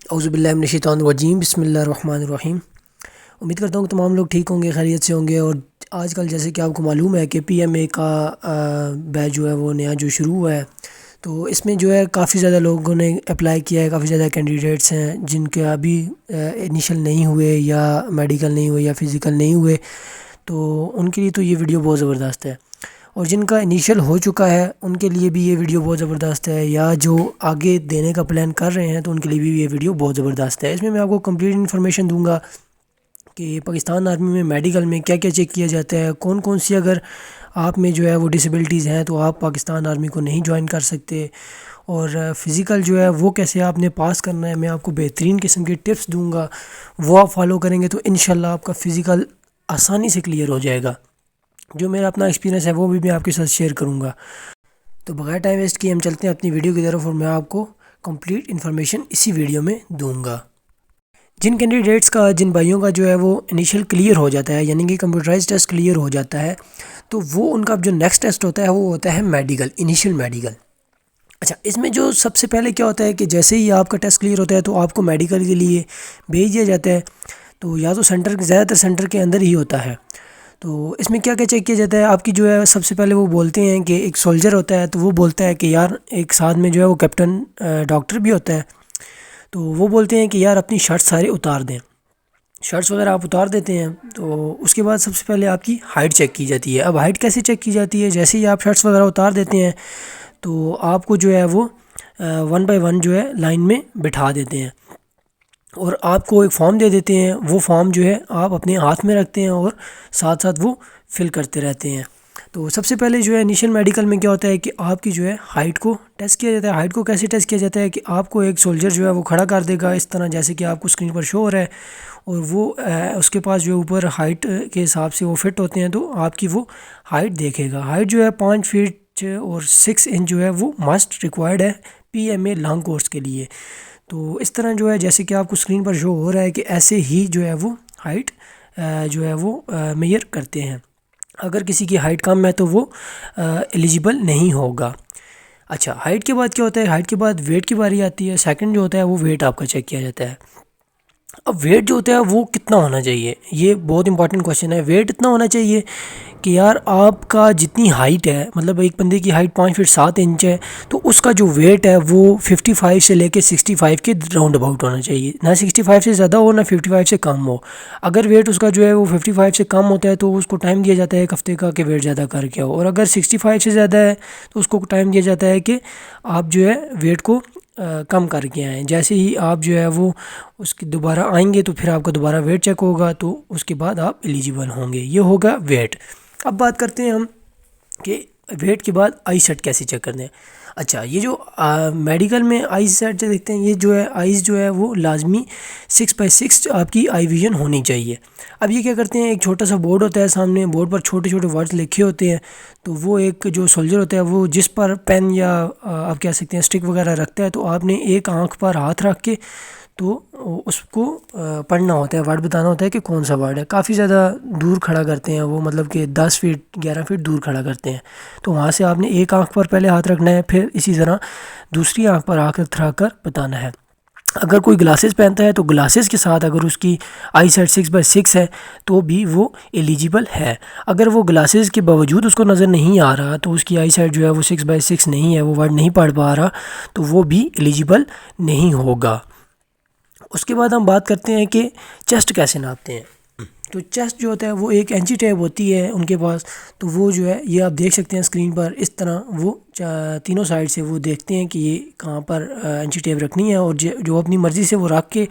اعوذ باللہ من الشیطان الرجیم، بسم اللہ الرحمن الرحیم۔ امید کرتا ہوں کہ تمام لوگ ٹھیک ہوں گے، خیریت سے ہوں گے۔ اور آج کل جیسے کہ آپ کو معلوم ہے کہ پی ایم اے کا بیچ جو ہے وہ نیا جو شروع ہوا ہے، تو اس میں جو ہے کافی زیادہ لوگوں نے اپلائی کیا ہے، کافی زیادہ کینڈیڈیٹس ہیں جن کے ابھی انیشل نہیں ہوئے یا میڈیکل نہیں ہوئے یا فزیکل نہیں ہوئے، تو ان کے لیے تو یہ ویڈیو بہت زبردست ہے۔ اور جن کا انیشل ہو چکا ہے ان کے لیے بھی یہ ویڈیو بہت زبردست ہے، یا جو آگے دینے کا پلان کر رہے ہیں تو ان کے لیے بھی یہ ویڈیو بہت زبردست ہے۔ اس میں آپ کو کمپلیٹ انفارمیشن دوں گا کہ پاکستان آرمی میں میڈیکل میں کیا کیا چیک کیا جاتا ہے، کون کون سی اگر آپ میں جو ہے وہ ڈسیبلٹیز ہیں تو آپ پاکستان آرمی کو نہیں جوائن کر سکتے، اور فزیکل جو ہے وہ کیسے آپ نے پاس کرنا ہے۔ میں آپ کو بہترین قسم کے ٹپس دوں گا، وہ آپ فالو کریں گے تو انشاءاللہ آپ کا فزیکل آسانی سے کلیئر ہو جائے گا۔ جو میرا اپنا ایکسپیرینس ہے وہ بھی میں آپ کے ساتھ شیئر کروں گا۔ تو بغیر ٹائم ویسٹ کیے ہم چلتے ہیں اپنی ویڈیو کی طرف، اور میں آپ کو کمپلیٹ انفارمیشن اسی ویڈیو میں دوں گا۔ جن کینڈیڈیٹس کا، جن بھائیوں کا جو ہے وہ انیشل کلیئر ہو جاتا ہے، یعنی کہ کمپیوٹرائز ٹیسٹ کلیئر ہو جاتا ہے، تو وہ ان کا جو نیکسٹ ٹیسٹ ہوتا ہے وہ ہوتا ہے میڈیکل، انیشل میڈیکل۔ اچھا، اس میں جو سب سے پہلے کیا ہوتا ہے کہ جیسے ہی آپ کا ٹیسٹ کلیئر ہوتا ہے تو آپ کو میڈیکل کے لیے بھیج دیا جاتا ہے، تو یا تو سینٹر، زیادہ تر سینٹر کے اندر ہی ہوتا ہے۔ تو اس میں کیا کیا چیک کیا جاتا ہے، آپ کی جو ہے سب سے پہلے وہ بولتے ہیں کہ ایک سولجر ہوتا ہے، تو وہ بولتا ہے کہ یار ایک ساتھ میں جو ہے وہ کیپٹن ڈاکٹر بھی ہوتا ہے، تو وہ بولتے ہیں کہ یار اپنی شرٹ سارے اتار دیں۔ شرٹس وغیرہ آپ اتار دیتے ہیں، تو اس کے بعد سب سے پہلے آپ کی ہائٹ چیک کی جاتی ہے۔ اب ہائٹ کیسے چیک کی جاتی ہے؟ جیسے ہی آپ شرٹس وغیرہ اتار دیتے ہیں تو آپ کو جو ہے وہ 1 بائی 1 جو ہے لائن میں بٹھا دیتے ہیں، اور آپ کو ایک فارم دے دیتے ہیں۔ وہ فارم جو ہے آپ اپنے ہاتھ میں رکھتے ہیں اور ساتھ ساتھ وہ فل کرتے رہتے ہیں۔ تو سب سے پہلے جو ہے انیشل میڈیکل میں کیا ہوتا ہے کہ آپ کی جو ہے ہائٹ کو ٹیسٹ کیا جاتا ہے۔ ہائٹ کو کیسے ٹیسٹ کیا جاتا ہے کہ آپ کو ایک سولجر جو ہے وہ کھڑا کر دے گا اس طرح، جیسے کہ آپ کو اسکرین پر شو ہو رہا ہے، اور وہ اس کے پاس جو ہے اوپر ہائٹ کے حساب سے وہ فٹ ہوتے ہیں، تو آپ کی وہ ہائٹ دیکھے گا۔ ہائٹ جو ہے 5 فٹ اور 6 انچ جو ہے وہ مسٹ ریکوائرڈ ہے P M A long course کے لیے۔ تو اس طرح جو ہے جیسے کہ آپ کو اسکرین پر شو ہو رہا ہے کہ ایسے ہی جو ہے وہ ہائٹ جو ہے وہ میئر کرتے ہیں۔ اگر کسی کی ہائٹ کم ہے تو وہ ایلیجیبل نہیں ہوگا۔ اچھا، ہائٹ کے بعد کیا ہوتا ہے؟ ہائٹ کے بعد ویٹ کی باری آتی ہے۔ سیکنڈ جو ہوتا ہے وہ ویٹ آپ کا چیک کیا جاتا ہے۔ اب ویٹ جو ہوتا ہے وہ کتنا ہونا چاہیے، یہ بہت امپورٹنٹ کوشچن ہے۔ ویٹ اتنا ہونا چاہیے کہ یار آپ کا جتنی ہائٹ ہے، مطلب ایک بندے کی ہائٹ 5 فٹ 7 انچ ہے، تو اس کا جو ویٹ ہے وہ 55 سے لے کے 65 کے راؤنڈ اباؤٹ ہونا چاہیے، نہ 65 سے زیادہ ہو نہ 55 سے کم ہو۔ اگر ویٹ اس کا جو ہے وہ 55 سے کم ہوتا ہے تو اس کو ٹائم دیا جاتا ہے 1 ہفتے کا کہ ویٹ زیادہ کر کے آؤ، اور اگر 65 سے زیادہ ہے تو اس کو ٹائم دیا جاتا ہے کہ آپ جو ہے ویٹ کو کم کر کے آئیں۔ جیسے ہی آپ جو ہے وہ اس کی دوبارہ آئیں گے تو پھر آپ کا دوبارہ ویٹ چیک ہوگا، تو اس کے بعد آپ ایلیجیبل ہوں گے۔ یہ ہوگا ویٹ۔ اب بات کرتے ہیں ہم کہ ویٹ کے بعد آئی سیٹ کیسے چیک کرتے ہیں۔ اچھا، یہ جو میڈیکل میں آئی سیٹ جو دیکھتے ہیں، یہ جو ہے آئیز جو ہے وہ لازمی 6x6 آپ کی آئی ویژن ہونی چاہیے۔ اب یہ کیا کرتے ہیں، ایک چھوٹا سا بورڈ ہوتا ہے سامنے، بورڈ پر چھوٹے چھوٹے ورڈز لکھے ہوتے ہیں، تو وہ ایک جو سولجر ہوتا ہے وہ جس پر پین یا آپ کہہ سکتے ہیں اسٹک وغیرہ رکھتا ہے، تو آپ نے ایک آنکھ پر ہاتھ رکھ کے تو اس کو پڑھنا ہوتا ہے، ورڈ بتانا ہوتا ہے کہ کون سا ورڈ ہے۔ کافی زیادہ دور کھڑا کرتے ہیں وہ، مطلب کہ 10 فٹ 11 فٹ دور کھڑا کرتے ہیں، تو وہاں سے آپ نے ایک آنکھ پر پہلے ہاتھ رکھنا ہے، پھر اسی طرح دوسری آنکھ پر ہاتھ رکھ کر بتانا ہے۔ اگر کوئی گلاسز پہنتا ہے تو گلاسز کے ساتھ اگر اس کی آئی سیٹ 6x6 ہے تو بھی وہ ایلیجیبل ہے۔ اگر وہ گلاسز کے باوجود اس کو نظر نہیں آ رہا تو اس کی آئی سیٹ جو ہے وہ 6x6 نہیں ہے، وہ ورڈ نہیں پڑھ پا رہا، تو وہ بھی ایلیجیبل نہیں ہوگا۔ اس کے بعد ہم بات کرتے ہیں کہ چیسٹ کیسے ناپتے ہیں۔ تو چیسٹ جو ہوتا ہے وہ ایک اینچی ٹیپ ہوتی ہے ان کے پاس، تو وہ جو ہے یہ آپ دیکھ سکتے ہیں اسکرین پر، اس طرح وہ تینوں سائڈ سے وہ دیکھتے ہیں کہ یہ کہاں پر اینچی ٹیپ رکھنی ہے، اور جو اپنی مرضی سے وہ رکھ کے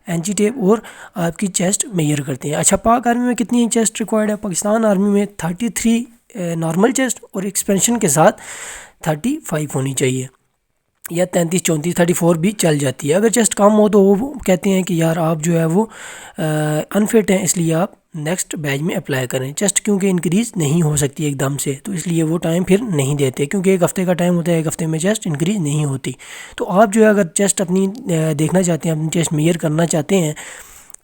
اینچی ٹیپ اور آپ کی چیسٹ میئر کرتے ہیں۔ اچھا، پاک آرمی میں کتنی چیسٹ ریکوائرڈ ہے؟ پاکستان آرمی میں 33 نارمل چیسٹ اور ایکسپینشن کے ساتھ 35 ہونی چاہیے، یا 33 34 34 بھی چل جاتی ہے۔ اگر چیسٹ کم ہو تو وہ کہتے ہیں کہ یار آپ جو ہے وہ انفٹ ہیں، اس لیے آپ نیکسٹ بیچ میں اپلائی کریں۔ چیسٹ کیونکہ انکریز نہیں ہو سکتی ایک دم سے، تو اس لیے وہ ٹائم پھر نہیں دیتے، کیونکہ 1 ہفتے کا ٹائم ہوتا ہے، 1 ہفتے میں چیسٹ انکریز نہیں ہوتی۔ تو آپ جو ہے اگر چیسٹ اپنی دیکھنا چاہتے ہیں، اپنی چیسٹ میئر کرنا چاہتے ہیں،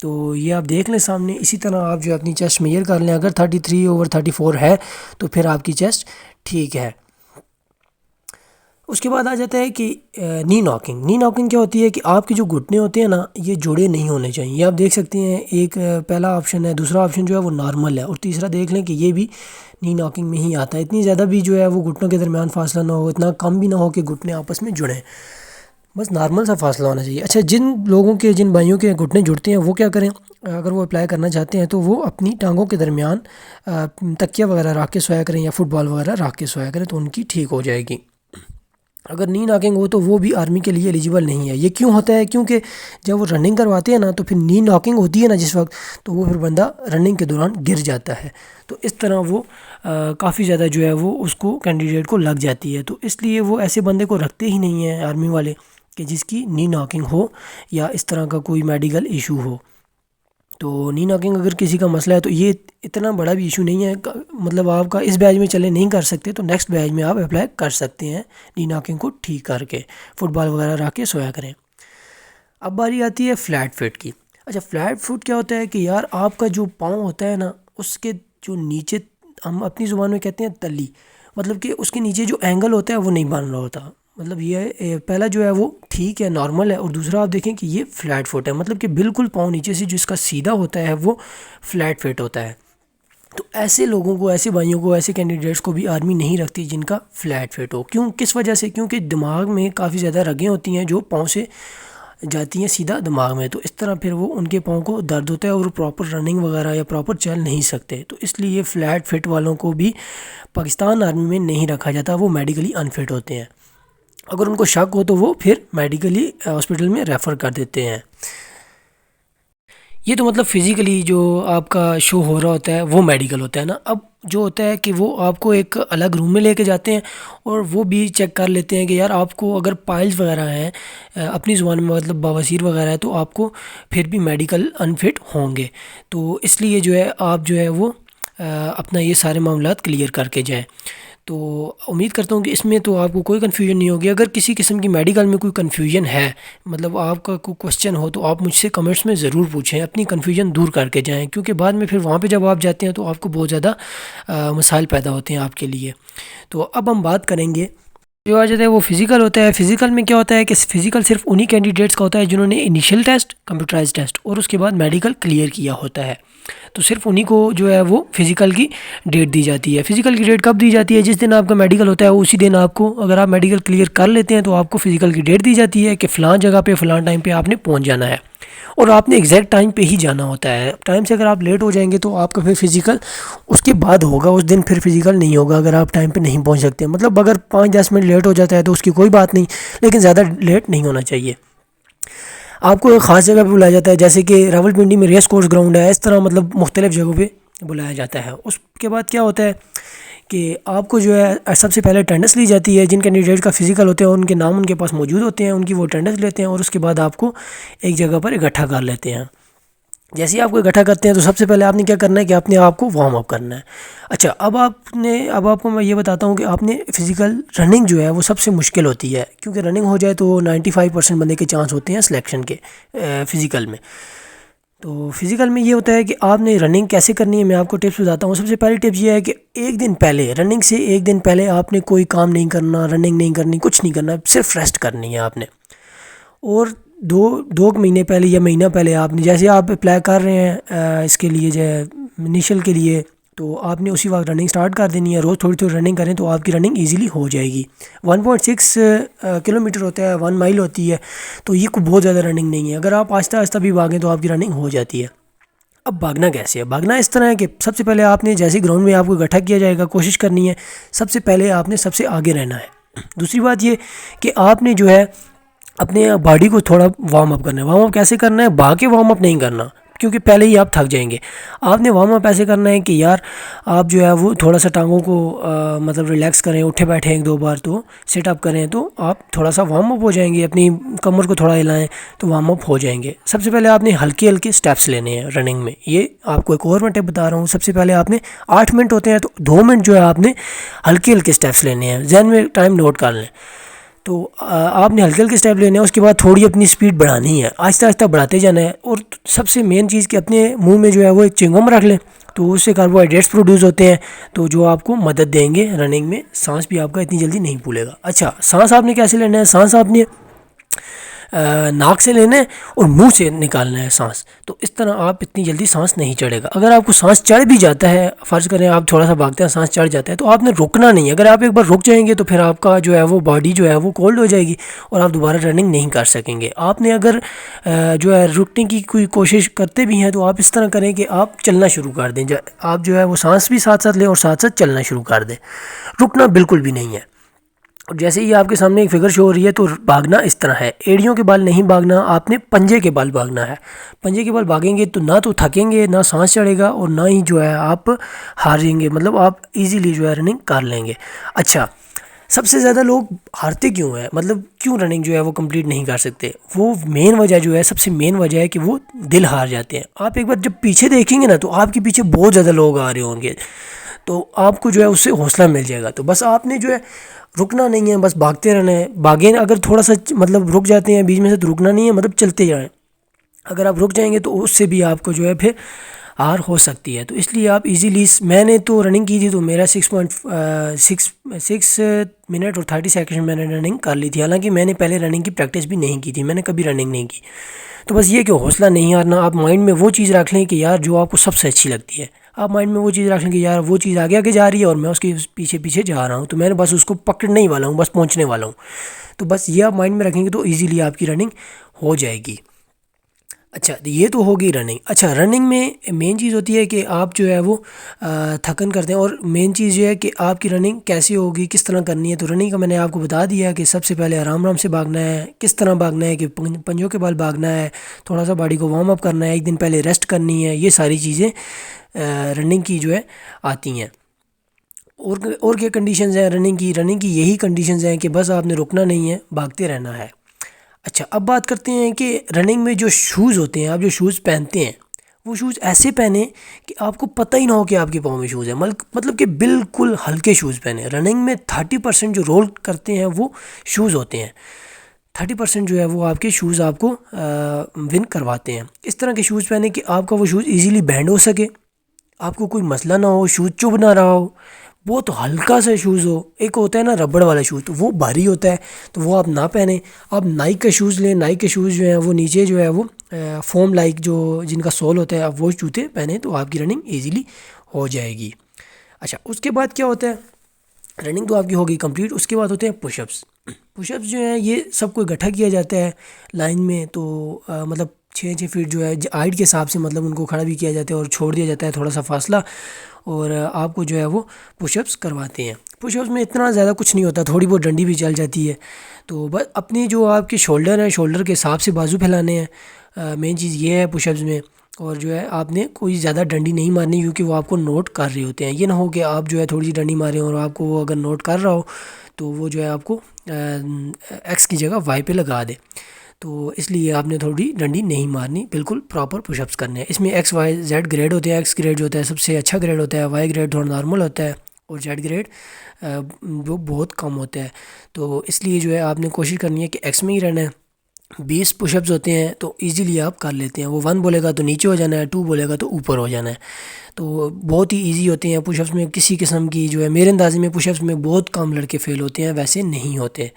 تو یہ آپ دیکھ لیں سامنے، اسی طرح آپ جو اپنی چیسٹ میئر کر لیں۔ اگر 33/34 ہے تو پھر آپ کی چیسٹ ٹھیک ہے۔ اس کے بعد آ جاتا ہے کہ نی ناکنگ. نی ناکنگ کیا ہوتی ہے کہ آپ کے جو گھٹنے ہوتے ہیں نا یہ جڑے نہیں ہونے چاہیے. یہ آپ دیکھ سکتے ہیں ایک پہلا آپشن ہے, دوسرا آپشن جو ہے وہ نارمل ہے, اور تیسرا دیکھ لیں کہ یہ بھی نی ناکنگ میں ہی آتا ہے. اتنی زیادہ بھی جو ہے وہ گھٹنوں کے درمیان فاصلہ نہ ہو, اتنا کم بھی نہ ہو کہ گھٹنے آپس میں جڑیں, بس نارمل سا فاصلہ ہونا چاہیے. اچھا, جن بھائیوں کے گھٹنے جڑتے ہیں وہ کیا کریں, اگر وہ اپلائی کرنا چاہتے ہیں تو وہ اپنی ٹانگوں کے درمیان تکیہ وغیرہ رکھ کے سویا کریں یا فٹ بال وغیرہ رکھ کے سویا کریں, تو ان کی ٹھیک ہو جائے گی. اگر نی ناکنگ ہو تو وہ بھی آرمی کے لیے ایلیجیبل نہیں ہے. یہ کیوں ہوتا ہے, کیونکہ جب وہ رننگ کرواتے ہیں نا تو پھر نی ناکنگ ہوتی ہے نا جس وقت, تو وہ پھر بندہ رننگ کے دوران گر جاتا ہے, تو اس طرح وہ کافی زیادہ جو ہے وہ اس کو کینڈیڈیٹ کو لگ جاتی ہے. تو اس لیے وہ ایسے بندے کو رکھتے ہی نہیں ہیں آرمی والے کہ جس کی نی ناکنگ ہو یا اس طرح کا کوئی میڈیکل ایشو ہو. تو نی ناکنگ اگر کسی کا مسئلہ ہے تو یہ اتنا بڑا بھی ایشو نہیں ہے, مطلب آپ کا اس بیچ میں چلے نہیں کر سکتے تو نیکسٹ بیچ میں آپ اپلائی کر سکتے ہیں نی ناکنگ کو ٹھیک کر کے, فٹ بال وغیرہ رکھ کے سویا کریں. اب باری آتی ہے فلیٹ فٹ کی. اچھا, فلیٹ فٹ کیا ہوتا ہے کہ یار آپ کا جو پاؤں ہوتا ہے نا اس کے جو نیچے, ہم اپنی زبان میں کہتے ہیں تلی, مطلب کہ اس کے نیچے جو اینگل ہوتا ہے وہ نہیں بن رہا ہوتا. مطلب یہ پہلا جو ہے وہ ٹھیک ہے, نارمل ہے, اور دوسرا آپ دیکھیں کہ یہ فلیٹ فٹ ہے, مطلب کہ بالکل پاؤں نیچے سے جو اس کا سیدھا ہوتا ہے وہ فلیٹ فٹ ہوتا ہے. تو ایسے لوگوں کو, ایسے بھائیوں کو, ایسے کینڈیڈیٹس کو بھی آرمی نہیں رکھتی جن کا فلیٹ فٹ ہو. کیوں, کس وجہ سے, کیونکہ دماغ میں کافی زیادہ رگیں ہوتی ہیں جو پاؤں سے جاتی ہیں سیدھا دماغ میں, تو اس طرح پھر وہ ان کے پاؤں کو درد ہوتا ہے اور پراپر رننگ وغیرہ یا پراپر چل نہیں سکتے. تو اس لیے فلیٹ فٹ والوں کو بھی پاکستان آرمی میں نہیں رکھا جاتا, وہ میڈیکلی انفٹ ہوتے ہیں. اگر ان کو شک ہو تو وہ پھر میڈیکلی ہاسپٹل میں ریفر کر دیتے ہیں. یہ تو مطلب فزیکلی جو آپ کا شو ہو رہا ہوتا ہے وہ میڈیکل ہوتا ہے نا. اب جو ہوتا ہے کہ وہ آپ کو ایک الگ روم میں لے کے جاتے ہیں اور وہ بھی چیک کر لیتے ہیں کہ یار آپ کو اگر پائلز وغیرہ ہیں, اپنی زبان میں مطلب بواسیر وغیرہ ہے, تو آپ کو پھر بھی میڈیکل انفٹ ہوں گے. تو اس لیے جو ہے آپ جو ہے وہ اپنا یہ سارے معاملات کلیئر کر کے جائیں. تو امید کرتا ہوں کہ اس میں تو آپ کو کوئی کنفیوژن نہیں ہوگی. اگر کسی قسم کی میڈیکل میں کوئی کنفیوژن ہے, مطلب آپ کا کوئی کوسچن ہو, تو آپ مجھ سے کمنٹس میں ضرور پوچھیں, اپنی کنفیوژن دور کر کے جائیں, کیونکہ بعد میں پھر وہاں پہ جب آپ جاتے ہیں تو آپ کو بہت زیادہ مسائل پیدا ہوتے ہیں آپ کے لیے. تو اب ہم بات کریں گے جو آ جاتا ہے وہ فزیکل ہوتا ہے. فزیکل میں کیا ہوتا ہے کہ فزیکل صرف انہی کینڈیڈیٹس کا ہوتا ہے جنہوں نے انیشیل ٹیسٹ, کمپیوٹرائز ٹیسٹ اور اس کے بعد میڈیکل کلیئر کیا ہوتا ہے. تو صرف انہی کو جو ہے وہ فزیکل کی ڈیٹ دی جاتی ہے. فزیکل کی ڈیٹ کب دی جاتی ہے, جس دن آپ کا میڈیکل ہوتا ہے اسی دن آپ کو, اگر آپ میڈیکل کلیئر کر لیتے ہیں تو آپ کو فزیکل کی ڈیٹ دی جاتی ہے کہ فلاں جگہ پہ فلاں ٹائم پہ آپ نے پہنچ جانا ہے, اور آپ نے ایگزیکٹ ٹائم پہ ہی جانا ہوتا ہے. ٹائم سے اگر آپ لیٹ ہو جائیں گے تو آپ کا پھر فزیکل اس کے بعد ہوگا, اس دن پھر فزیکل نہیں ہوگا اگر آپ ٹائم پہ نہیں پہنچ سکتے. مطلب اگر 5-10 منٹ لیٹ ہو جاتا ہے تو اس کی کوئی بات نہیں, لیکن زیادہ لیٹ نہیں ہونا چاہیے. آپ کو ایک خاص جگہ پہ بلایا جاتا ہے, جیسے کہ راولپنڈی میں ریس کورس گراؤنڈ ہے, اس طرح مطلب مختلف جگہوں پہ بلایا جاتا ہے. اس کے بعد کیا ہوتا ہے کہ آپ کو جو ہے سب سے پہلے اٹینڈنس لی جاتی ہے. جن کینڈیڈیٹ کا فزیکل ہوتے ہیں ان کے نام ان کے پاس موجود ہوتے ہیں, ان کی وہ اٹینڈنس لیتے ہیں, اور اس کے بعد آپ کو ایک جگہ پر اکٹھا کر لیتے ہیں. جیسے ہی آپ کو اکٹھا کرتے ہیں تو سب سے پہلے آپ نے کیا کرنا ہے کہ اپنے آپ کو وارم اپ کرنا ہے. اچھا, اب آپ کو میں یہ بتاتا ہوں کہ آپ نے فزیکل رننگ جو ہے وہ سب سے مشکل ہوتی ہے, کیونکہ رننگ ہو جائے تو 95% بندے کے چانس ہوتے ہیں سلیکشن کے فزیکل میں. تو فزیکل میں یہ ہوتا ہے کہ آپ نے رننگ کیسے کرنی ہے, میں آپ کو ٹپس بتاتا ہوں. سب سے پہلی ٹپس یہ ہے کہ ایک دن پہلے, رننگ سے ایک دن پہلے آپ نے کوئی کام نہیں کرنا, رننگ نہیں کرنی, کچھ نہیں کرنا, صرف ریسٹ کرنی ہے آپ نے. اور دو مہینے پہلے یا مہینہ پہلے آپ نے, جیسے آپ اپلائی کر رہے ہیں اس کے لیے جو ہے انیشل کے لیے, تو آپ نے اسی وقت رننگ سٹارٹ کر دینی ہے. روز تھوڑی تھوڑی رننگ کریں تو آپ کی رننگ ایزیلی ہو جائے گی. 1.6 کلومیٹر ہوتا ہے, 1 مائل ہوتی ہے, تو یہ کوئی بہت زیادہ رننگ نہیں ہے. اگر آپ آہستہ آہستہ بھی بھاگیں تو آپ کی رننگ ہو جاتی ہے. اب بھاگنا کیسے ہے, بھاگنا اس طرح ہے کہ سب سے پہلے آپ نے, جیسے گراؤنڈ میں آپ کو اکٹھا کیا جائے گا, کوشش کرنی ہے سب سے پہلے آپ نے سب سے آگے رہنا ہے. دوسری بات یہ کہ آپ نے جو ہے اپنے باڈی کو تھوڑا وارم اپ کرنا ہے. وارم اپ کیسے کرنا ہے, بھاگ کے وارم اپ نہیں کرنا, کیونکہ پہلے ہی آپ تھک جائیں گے. آپ نے وارم اپ ایسے کرنا ہے کہ یار آپ جو ہے وہ تھوڑا سا ٹانگوں کو مطلب ریلیکس کریں, اٹھے بیٹھیں 1-2 بار, تو سیٹ اپ کریں, تو آپ تھوڑا سا وارم اپ ہو جائیں گے. اپنی کمر کو تھوڑا ہلائیں تو وارم اپ ہو جائیں گے. سب سے پہلے آپ نے ہلکے ہلکے سٹیپس لینے ہیں رننگ میں. یہ آپ کو ایک اور میں ٹپ بتا رہا ہوں. سب سے پہلے آپ نے 8 منٹ ہوتے ہیں تو 2 منٹ جو ہے آپ نے ہلکے ہلکے سٹیپس لینے ہیں. ذہن میں ٹائم نوٹ کر لیں. تو آپ نے ہلکے ہلکے اسٹیپ لینے ہیں. اس کے بعد تھوڑی اپنی سپیڈ بڑھانی ہے, آہستہ آہستہ بڑھاتے جانا ہے. اور سب سے مین چیز کہ اپنے منہ میں جو ہے وہ ایک چنگم رکھ لیں, تو اس سے کاربوہائیڈریٹس پروڈیوس ہوتے ہیں تو جو آپ کو مدد دیں گے رننگ میں. سانس بھی آپ کا اتنی جلدی نہیں پھولے گا. اچھا سانس آپ نے کیسے لینا ہے؟ سانس آپ نے ناک سے لینا ہے اور منہ سے نکالنا ہے سانس. تو اس طرح آپ اتنی جلدی سانس نہیں چڑھے گا. اگر آپ کو سانس چڑھ بھی جاتا ہے, فرض کریں آپ تھوڑا سا بھاگتے ہیں سانس چڑھ جاتا ہے, تو آپ نے رکنا نہیں ہے. اگر آپ ایک بار رک جائیں گے تو پھر آپ کا جو ہے وہ باڈی جو ہے وہ کولڈ ہو جائے گی اور آپ دوبارہ رننگ نہیں کر سکیں گے. آپ نے اگر جو ہے رکنے کی کوئی کوشش کرتے بھی ہیں تو آپ اس طرح کریں کہ آپ چلنا شروع کر دیں. آپ جو ہے وہ سانس بھی ساتھ ساتھ لیں اور ساتھ ساتھ چلنا شروع کر دیں. رکنا بالکل بھی نہیں ہے. اور جیسے ہی آپ کے سامنے ایک فگر شو ہو رہی ہے تو بھاگنا اس طرح ہے. ایڑیوں کے بال نہیں بھاگنا, آپ نے پنجے کے بال بھاگنا ہے. پنجے کے بال بھاگیں گے تو نہ تو تھکیں گے, نہ سانس چڑھے گا, اور نہ ہی جو ہے آپ ہاریں گے, مطلب آپ ایزیلی جو ہے رننگ کر لیں گے. اچھا سب سے زیادہ لوگ ہارتے کیوں ہیں, مطلب کیوں رننگ جو ہے وہ کمپلیٹ نہیں کر سکتے؟ وہ مین وجہ جو ہے, سب سے مین وجہ ہے کہ وہ دل ہار جاتے ہیں. آپ ایک بار جب پیچھے دیکھیں گے نا تو آپ کے پیچھے بہت زیادہ لوگ آ رہے ہوں گے, تو آپ کو جو ہے اس سے حوصلہ مل جائے گا. تو بس آپ نے جو ہے رکنا نہیں ہے, بس بھاگتے رہنا ہے. بھاگیں اگر تھوڑا سا مطلب رک جاتے ہیں بیچ میں سے تو رکنا نہیں ہے, مطلب چلتے جائیں. اگر آپ رک جائیں گے تو اس سے بھی آپ کو جو ہے پھر ہار ہو سکتی ہے. تو اس لیے آپ ایزیلی, میں نے تو رننگ کی تھی تو میرا 6 منٹ اور 30 سیکنڈ میں نے رننگ کر لی تھی. حالانکہ میں نے پہلے رننگ کی پریکٹس بھی نہیں کی تھی, میں نے کبھی رننگ نہیں کی. تو بس یہ کہ حوصلہ نہیں ہارنا. آپ مائنڈ میں وہ چیز رکھ لیں کہ یار جو آپ کو سب سے اچھی لگتی ہے, آپ مائنڈ میں وہ چیز رکھ لیں کہ یار وہ چیز آگے آگے جا رہی ہے اور میں اس کے پیچھے پیچھے جا رہا ہوں, تو میں نے بس اس کو پکڑنے ہی والا ہوں, بس پہنچنے والا ہوں. تو بس یہ آپ مائنڈ میں رکھیں گے تو ایزیلی آپ کی رننگ ہو جائے گی. اچھا یہ تو ہوگی رننگ. اچھا رننگ میں مین چیز ہوتی ہے کہ آپ جو ہے وہ تھکن کرتے ہیں, اور مین چیز یہ ہے کہ آپ کی رننگ کیسی ہوگی, کس طرح کرنی ہے. تو رننگ کا میں نے آپ کو بتا دیا کہ سب سے پہلے آرام آرام سے بھاگنا ہے. کس طرح بھاگنا ہے کہ پنجوں کے بال بھاگنا ہے, تھوڑا سا باڈی کو وارم اپ کرنا ہے, ایک دن پہلے ریسٹ کرنی ہے. یہ ساری چیزیں رننگ کی جو ہے آتی ہیں. اور کیا کنڈیشنز ہیں رننگ کی؟ رننگ کی یہی کنڈیشنز ہیں کہ بس آپ نے رکنا نہیں ہے, بھاگتے رہنا ہے. اچھا اب بات کرتے ہیں کہ رننگ میں جو شوز ہوتے ہیں, آپ جو شوز پہنتے ہیں وہ شوز ایسے پہنیں کہ آپ کو پتہ ہی نہ ہو کہ آپ کے پاؤں میں شوز ہیں, مطلب کہ بالکل ہلکے شوز پہنیں. رننگ میں 30% جو رول کرتے ہیں وہ شوز ہوتے ہیں. 30% جو ہے وہ آپ کے شوز آپ کو ون کرواتے ہیں. اس طرح کے شوز پہنیں کہ آپ کا وہ شوز ایزیلی بینڈ ہو سکے, آپ کو کوئی مسئلہ نہ ہو, شوز چبھ نہ رہا ہو, بہت ہلکا سا شوز ہو. ایک ہوتا ہے نا ربڑ والا شوز, تو وہ بھاری ہوتا ہے, تو وہ آپ نہ پہنیں. آپ نائک کا شوز لیں. نائک کے شوز جو ہیں وہ نیچے جو ہے وہ فوم لائک جو جن کا سول ہوتا ہے, آپ وہ جوتے پہنیں تو آپ کی رننگ ایزیلی ہو جائے گی. اچھا اس کے بعد کیا ہوتا ہے؟ رننگ تو آپ کی ہوگی کمپلیٹ. اس کے بعد ہوتے ہیں پش اپس. پش اپس جو ہیں یہ سب کو اکٹھا کیا جاتا ہے لائن میں, تو مطلب 6 فٹ جو ہے ہائٹ کے حساب سے, مطلب ان کو کھڑا بھی کیا جاتا ہے اور چھوڑ دیا جاتا ہے تھوڑا سا فاصلہ, اور آپ کو جو ہے وہ پش اپس کرواتے ہیں. پش اپس میں اتنا زیادہ کچھ نہیں ہوتا, تھوڑی بہت ڈنڈی بھی چل جاتی ہے. تو بس اپنی جو آپ کے شولڈر ہیں, شولڈر کے حساب سے بازو پھیلانے ہیں. مین چیز یہ ہے پش اپس میں. اور جو ہے آپ نے کوئی زیادہ ڈنڈی نہیں مارنی کیونکہ وہ آپ کو نوٹ کر رہے ہوتے ہیں. یہ نہ ہو کہ آپ جو ہے تھوڑی سی ڈنڈی ماریں اور آپ کو وہ اگر نوٹ کر رہا ہو تو وہ جو ہے آپ کو ایکس کی جگہ وائی پہ لگا دے. تو اس لیے آپ نے تھوڑی ڈنڈی نہیں مارنی, بالکل پراپر پش اپس کرنے ہیں. اس میں ایکس وائی زیڈ گریڈ ہوتے ہیں. ایکس گریڈ جو ہوتا ہے سب سے اچھا گریڈ ہوتا ہے, وائی گریڈ تھوڑا نارمل ہوتا ہے, اور زیڈ گریڈ وہ بہت کم ہوتا ہے. تو اس لیے جو ہے آپ نے کوشش کرنی ہے کہ ایکس میں ہی رہنا ہے. 20 پش اپس ہوتے ہیں تو ایزیلی آپ کر لیتے ہیں. وہ 1 بولے گا تو نیچے ہو جانا ہے, 2 بولے گا تو اوپر ہو جانا ہے. تو بہت ہی ایزی ہوتے ہیں پش اپس میں. کسی قسم کی جو ہے میرے اندازے میں پش اپس میں بہت کم لڑکے فیل ہوتے ہیں, ویسے نہیں ہوتے.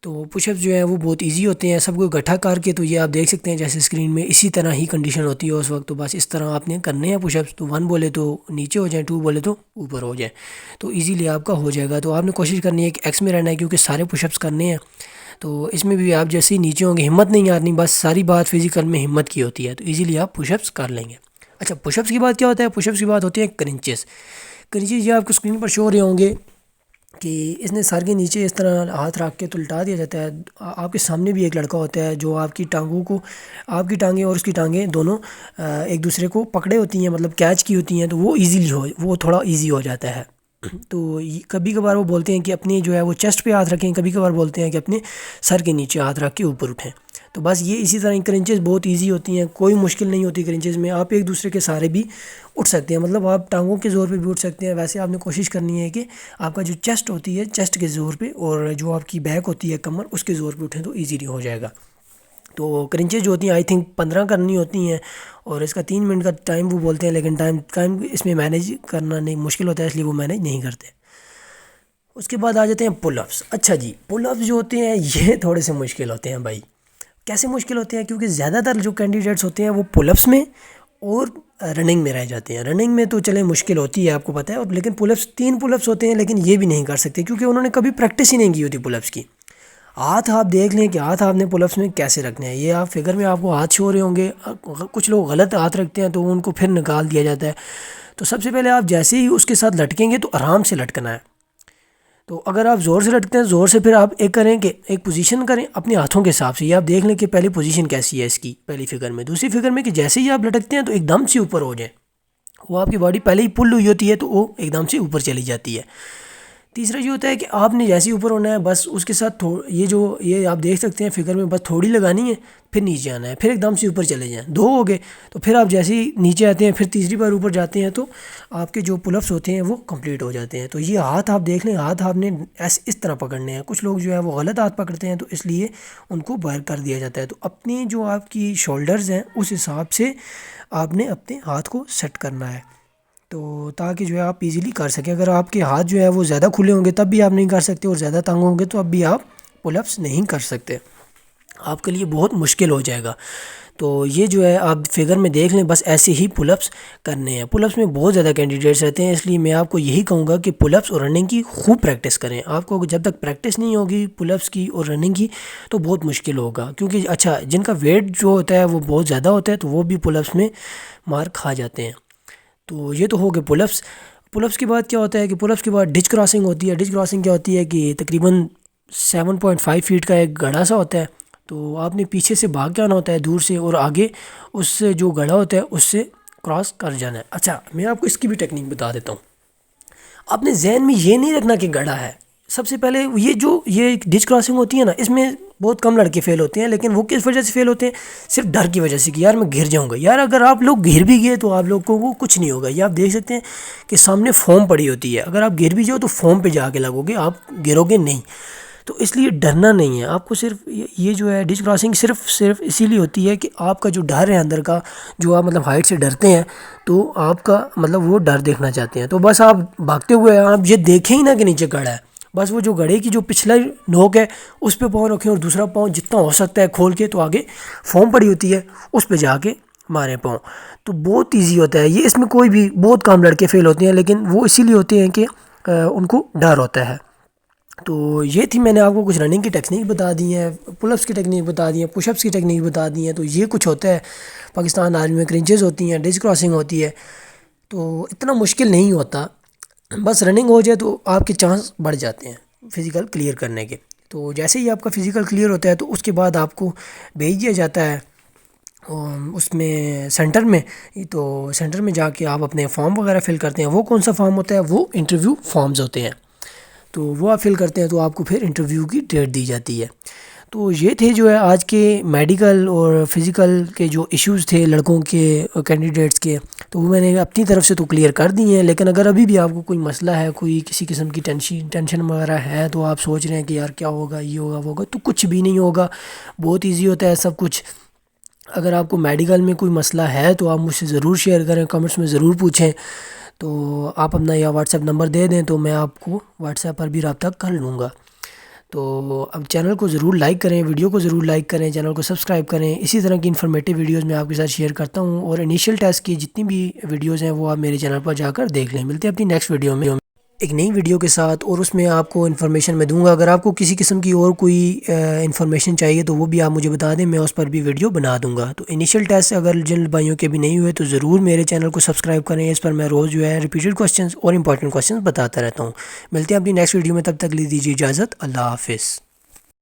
تو پش اپس جو ہیں وہ بہت ایزی ہوتے ہیں. سب کو اکٹھا کر کے تو یہ آپ دیکھ سکتے ہیں جیسے اسکرین میں, اسی طرح ہی کنڈیشن ہوتی ہے اس وقت. تو بس اس طرح آپ نے کرنے ہیں پش اپس. تو 1 بولے تو نیچے ہو جائیں, 2 بولے تو اوپر ہو جائیں, تو ایزیلی آپ کا ہو جائے گا. تو آپ نے کوشش کرنی ہے کہ ایکس میں رہنا ہے کیونکہ سارے پش اپس کرنے ہیں. تو اس میں بھی آپ جیسے ہی نیچے ہوں گے ہمت نہیں آنی, بس ساری بات فزیکل میں ہمت کی ہوتی ہے. تو ایزیلی آپ پش اپس کر لیں گے. اچھا پش اپس کی بات کیا ہوتا ہے؟ پش اپس کی بات ہوتی ہے کرنچز. کرنچز یہ آپ کو اسکرین پر شو ہو رہے ہوں گے کہ اس نے سر کے نیچے اس طرح ہاتھ رکھ کے تو لٹا دیا جاتا ہے. آپ کے سامنے بھی ایک لڑکا ہوتا ہے جو آپ کی ٹانگوں کو, آپ کی ٹانگیں اور اس کی ٹانگیں دونوں ایک دوسرے کو پکڑے ہوتی ہیں, مطلب کیچ کی ہوتی ہیں. تو وہ ایزیلی وہ تھوڑا ایزی ہو جاتا ہے. تو کبھی کبھار وہ بولتے ہیں کہ اپنے جو ہے وہ چیسٹ پہ ہاتھ رکھیں, کبھی کبھار بولتے ہیں کہ اپنے سر کے نیچے ہاتھ رکھ کے اوپر اٹھیں. تو بس یہ اسی طرح کرنچز بہت ایزی ہوتی ہیں, کوئی مشکل نہیں ہوتی کرنچز میں. آپ ایک دوسرے کے سہارے بھی اٹھ سکتے ہیں, مطلب آپ ٹانگوں کے زور پہ بھی اٹھ سکتے ہیں. ویسے آپ نے کوشش کرنی ہے کہ آپ کا جو چیسٹ ہوتی ہے چیسٹ کے زور پہ, اور جو آپ کی بیک ہوتی ہے کمر, اس کے زور پہ اٹھیں تو ایزیلی ہو جائے گا. تو کرنچز جو ہوتی ہیں آئی تھنک 15 کرنی ہوتی ہیں، اور اس کا 3 منٹ کا ٹائم وہ بولتے ہیں، لیکن ٹائم اس میں مینیج کرنا نہیں مشکل ہوتا ہے، اس لیے وہ مینیج نہیں کرتے۔ اس کے بعد آ جاتے ہیں پل اپس۔ اچھا جی، پل اپس جو ہوتے ہیں یہ تھوڑے سے مشکل ہوتے ہیں بھائی۔ کیسے مشکل ہوتے ہیں؟ کیونکہ زیادہ تر جو کینڈیڈیٹس ہوتے ہیں وہ پل اپس میں اور رننگ میں رہ جاتے ہیں۔ رننگ میں تو چلیں مشکل ہوتی ہے، آپ کو پتہ ہے، اور لیکن پل اپس 3 پل اپس ہوتے ہیں، لیکن یہ بھی نہیں کر سکتے کیونکہ انہوں نے کبھی پریکٹس ہی نہیں کی ہوتی پل اپس کی۔ ہاتھ آپ دیکھ لیں کہ ہاتھ آپ نے پل اپس میں کیسے رکھنے ہیں، یہ آپ فگر میں آپ کو ہاتھ شو رہے ہوں گے، کچھ لوگ غلط ہاتھ رکھتے ہیں تو ان کو پھر نکال دیا جاتا ہے۔ تو سب سے پہلے آپ جیسے ہی اس کے ساتھ لٹکیں گے تو آرام سے لٹکنا ہے۔ تو اگر آپ زور سے لٹکتے ہیں، زور سے پھر آپ ایک کریں کہ ایک پوزیشن کریں اپنے ہاتھوں کے حساب سے، یہ آپ دیکھ لیں کہ پہلی پوزیشن کیسی ہے اس کی پہلی فگر میں، دوسری فگر میں کہ جیسے ہی آپ لٹکتے ہیں تو ایک دم سے اوپر ہو جائیں، وہ آپ کی باڈی پہلے ہی پل ہوئی ہوتی ہے تو وہ ایک دم سے اوپر چلی جاتی ہے۔ تیسرا یہ ہوتا ہے کہ آپ نے جیسے ہی اوپر ہونا ہے بس اس کے ساتھ یہ آپ دیکھ سکتے ہیں فگر میں بس تھوڑی لگانی ہے، پھر نیچے آنا ہے، پھر ایک دم سے اوپر چلے جائیں، 2 ہو گئے۔ تو پھر آپ جیسے ہی نیچے آتے ہیں پھر تیسری بار اوپر جاتے ہیں تو آپ کے جو پل اپس ہوتے ہیں وہ کمپلیٹ ہو جاتے ہیں۔ تو یہ ہاتھ آپ دیکھ لیں، ہاتھ آپ نے اس طرح پکڑنے ہیں، کچھ لوگ جو ہے وہ غلط ہاتھ پکڑتے ہیں تو اس لیے ان کو باہر کر دیا جاتا ہے۔ تو اپنی جو آپ کی شولڈرز ہیں اس حساب سے آپ نے اپنے ہاتھ کو سیٹ کرنا ہے، تو تاکہ جو ہے آپ ایزیلی کر سکیں۔ اگر آپ کے ہاتھ جو ہے وہ زیادہ کھلے ہوں گے تب بھی آپ نہیں کر سکتے، اور زیادہ تنگ ہوں گے تو اب بھی آپ پل اپس نہیں کر سکتے، آپ کے لیے بہت مشکل ہو جائے گا۔ تو یہ جو ہے آپ فگر میں دیکھ لیں، بس ایسے ہی پل اپس کرنے ہیں۔ پل اپس میں بہت زیادہ کینڈیڈیٹس رہتے ہیں، اس لیے میں آپ کو یہی کہوں گا کہ پل اپس اور رننگ کی خوب پریکٹس کریں۔ آپ کو جب تک پریکٹس نہیں ہوگی پل اپس کی اور رننگ کی تو بہت مشکل ہوگا، کیونکہ اچھا جن کا ویٹ جو ہوتا ہے وہ بہت زیادہ ہوتا ہے تو وہ بھی پل اپس میں مار کھا جاتے ہیں۔ تو یہ تو ہو گئے پل اپس۔ پل اپس کے بعد کیا ہوتا ہے کہ پل اپس کے بعد ڈچ کراسنگ ہوتی ہے۔ ڈچ کراسنگ کیا ہوتی ہے کہ تقریباً 7.5 فیٹ کا ایک گڑھا سا ہوتا ہے، تو آپ نے پیچھے سے بھاگ کے آنا ہوتا ہے دور سے، اور آگے اس سے جو گڑھا ہوتا ہے اس سے کراس کر جانا ہے۔ اچھا میں آپ کو اس کی بھی ٹیکنیک بتا دیتا ہوں۔ اپنے ذہن میں یہ نہیں رکھنا کہ گڑھا ہے۔ سب سے پہلے یہ ڈچ کراسنگ ہوتی ہے نا، اس میں بہت کم لڑکے فیل ہوتے ہیں، لیکن وہ کس وجہ سے فیل ہوتے ہیں؟ صرف ڈر کی وجہ سے کہ یار میں گر جاؤں گا۔ یار اگر آپ لوگ گر بھی گئے تو آپ لوگوں کو کچھ نہیں ہوگا۔ یہ آپ دیکھ سکتے ہیں کہ سامنے فوم پڑی ہوتی ہے، اگر آپ گر بھی جاؤ تو فوم پہ جا کے لگو گے، آپ گرو گے نہیں۔ تو اس لیے ڈرنا نہیں ہے آپ کو، صرف یہ جو ہے ڈچ کراسنگ صرف اسی لیے ہوتی ہے کہ آپ کا جو ڈر ہے اندر کا، جو آپ مطلب ہائٹ سے ڈرتے ہیں تو آپ کا مطلب وہ ڈر دیکھنا چاہتے ہیں، تو بس آپ بھاگتے ہوئے آپ یہ دیکھیں ہی نہ کہ نیچے گڑھا ہے، بس وہ جو گڑھے کی جو پچھلا نوک ہے اس پہ پاؤں رکھیں، اور دوسرا پاؤں جتنا ہو سکتا ہے کھول کے، تو آگے فوم پڑی ہوتی ہے اس پہ جا کے ماریں پاؤں، تو بہت ایزی ہوتا ہے یہ۔ اس میں کوئی بھی بہت کم لڑکے فیل ہوتے ہیں، لیکن وہ اسی لیے ہوتے ہیں کہ ان کو ڈر ہوتا ہے۔ تو یہ تھی، میں نے آپ کو کچھ رننگ کی ٹیکنیک بتا دی ہیں، پل اپس کی ٹیکنیک بتا دی ہیں، پش اپس کی ٹیکنیک بتا دی ہیں۔ تو یہ کچھ ہوتا ہے پاکستان آرمی میں، کرنچز ہوتی ہیں، ڈچ کراسنگ ہوتی ہے، تو اتنا مشکل نہیں ہوتا، بس رننگ ہو جائے تو آپ کے چانس بڑھ جاتے ہیں فزیکل کلیئر کرنے کے۔ تو جیسے ہی آپ کا فزیکل کلیئر ہوتا ہے تو اس کے بعد آپ کو بھیج دیا جاتا ہے اس میں سینٹر میں، تو سینٹر میں جا کے آپ اپنے فارم وغیرہ فل کرتے ہیں۔ وہ کون سا فارم ہوتا ہے؟ وہ انٹرویو فارمز ہوتے ہیں، تو وہ آپ فل کرتے ہیں تو آپ کو پھر انٹرویو کی ڈیٹ دی جاتی ہے۔ تو یہ تھے جو ہے آج کے میڈیکل اور فزیکل کے جو ایشوز تھے لڑکوں کے کینڈیڈیٹس کے، تو وہ میں نے اپنی طرف سے تو کلیئر کر دی ہیں، لیکن اگر ابھی بھی آپ کو کوئی مسئلہ ہے، کوئی کسی قسم کی ٹینشن وغیرہ ہے، تو آپ سوچ رہے ہیں کہ یار کیا ہوگا، یہ ہوگا وہ ہوگا، تو کچھ بھی نہیں ہوگا، بہت ایزی ہوتا ہے سب کچھ۔ اگر آپ کو میڈیکل میں کوئی مسئلہ ہے تو آپ مجھ سے ضرور شیئر کریں، کمنٹس میں ضرور پوچھیں، تو آپ اپنا یا واٹس ایپ نمبر دے دیں تو میں آپ کو واٹس ایپ پر بھی رابطہ کر لوں گا۔ تو اب چینل کو ضرور لائک کریں، ویڈیو کو ضرور لائک کریں، چینل کو سبسکرائب کریں، اسی طرح کی انفارمیٹیو ویڈیوز میں آپ کے ساتھ شیئر کرتا ہوں، اور انیشیل ٹیسٹ کی جتنی بھی ویڈیوز ہیں وہ آپ میرے چینل پر جا کر دیکھ لیں۔ ملتے ہیں اپنی نیکسٹ ویڈیو میں ایک نئی ویڈیو کے ساتھ، اور اس میں آپ کو انفارمیشن میں دوں گا۔ اگر آپ کو کسی قسم کی اور کوئی انفارمیشن چاہیے تو وہ بھی آپ مجھے بتا دیں، میں اس پر بھی ویڈیو بنا دوں گا۔ تو انیشیل ٹیسٹ اگر جن بھائیوں کے بھی نہیں ہوئے تو ضرور میرے چینل کو سبسکرائب کریں، اس پر میں روز جو ہے ریپیٹڈ کوسچنز اور امپورٹنٹ کوسچنز بتاتا رہتا ہوں۔ ملتے ہیں اپنی نیکسٹ ویڈیو میں، تب تک لی دیجیے اجازت، اللہ حافظ۔